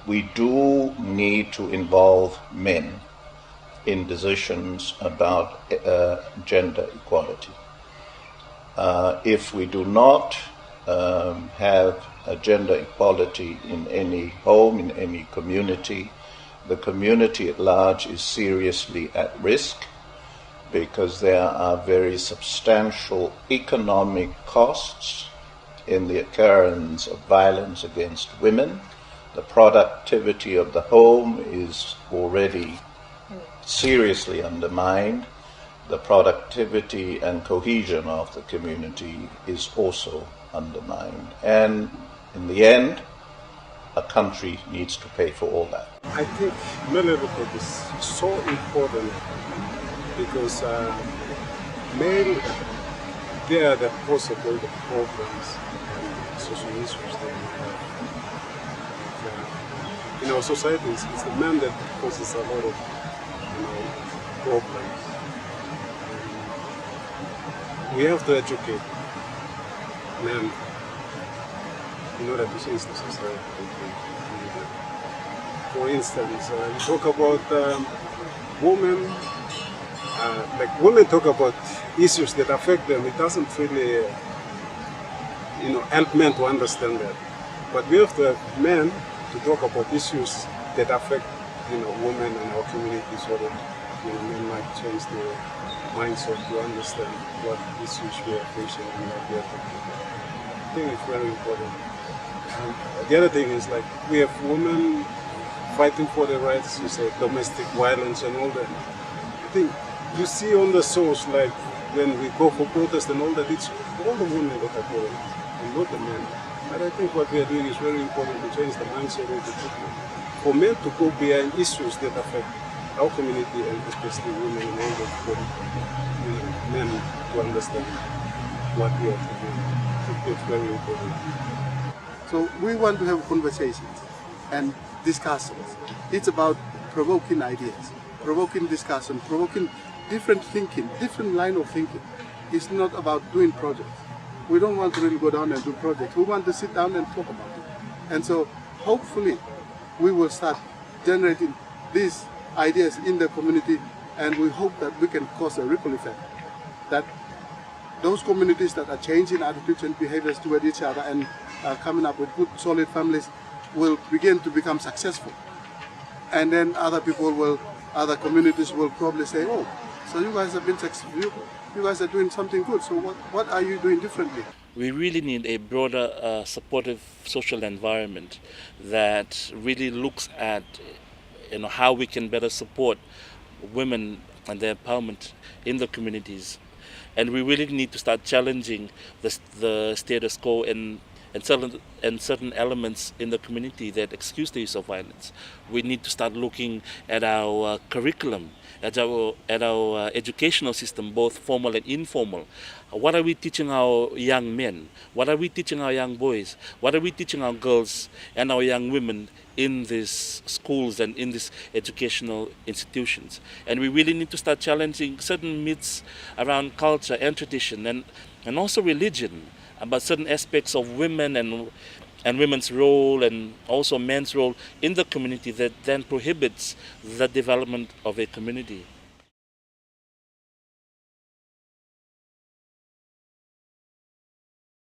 we do need to involve men in decisions about gender equality. If we do not have a gender equality in any home, in any community, the community at large is seriously at risk, because there are very substantial economic costs in the occurrence of violence against women. The productivity of the home is already seriously undermined. The productivity and cohesion of the community is also undermined. And in the end, a country needs to pay for all that. I think motherhood is so important because men, they are the cause of all the problems and social issues that we have. In our society, it's the man that causes a lot of problems. We have to educate men in order to change the society. For instance, you talk about women. Like women talk about issues that affect them. It doesn't really, help men to understand that. But we have to have men to talk about issues that affect, women in our community, so that men might change their mindset to understand what issues we are facing and what we are talking about. I think it's very important. And the other thing is, like, we have women fighting for their rights, you say domestic violence and all that. I think you see on the shows, like when we go for protest and all that, it's all the women that are going and not the men. And I think what we are doing is very important to change the mindset of the people. For men to go behind issues that affect our community and especially women and all that, for men to understand what we are doing. I think it's very important. So we want to have conversations and discussions. It's about provoking ideas, provoking discussion, provoking different thinking, different line of thinking. It's not about doing projects. We don't want to really go down and do projects. We want to sit down and talk about it. And so hopefully we will start generating these ideas in the community, and we hope that we can cause a ripple effect. That those communities that are changing attitudes and behaviors toward each other and are coming up with good, solid families will begin to become successful. And then other communities will probably say, oh, so you guys have been successful, you guys are doing something good, so what are you doing differently? We really need a broader supportive social environment that really looks at how we can better support women and their empowerment in the communities. And we really need to start challenging the status quo and certain elements in the community that excuse the use of violence. We need to start looking at our curriculum, at our educational system, both formal and informal. What are we teaching our young men? What are we teaching our young boys? What are we teaching our girls and our young women in these schools and in these educational institutions? And we really need to start challenging certain myths around culture and tradition and also religion, about certain aspects of women and women's role and also men's role in the community that then prohibits the development of a community.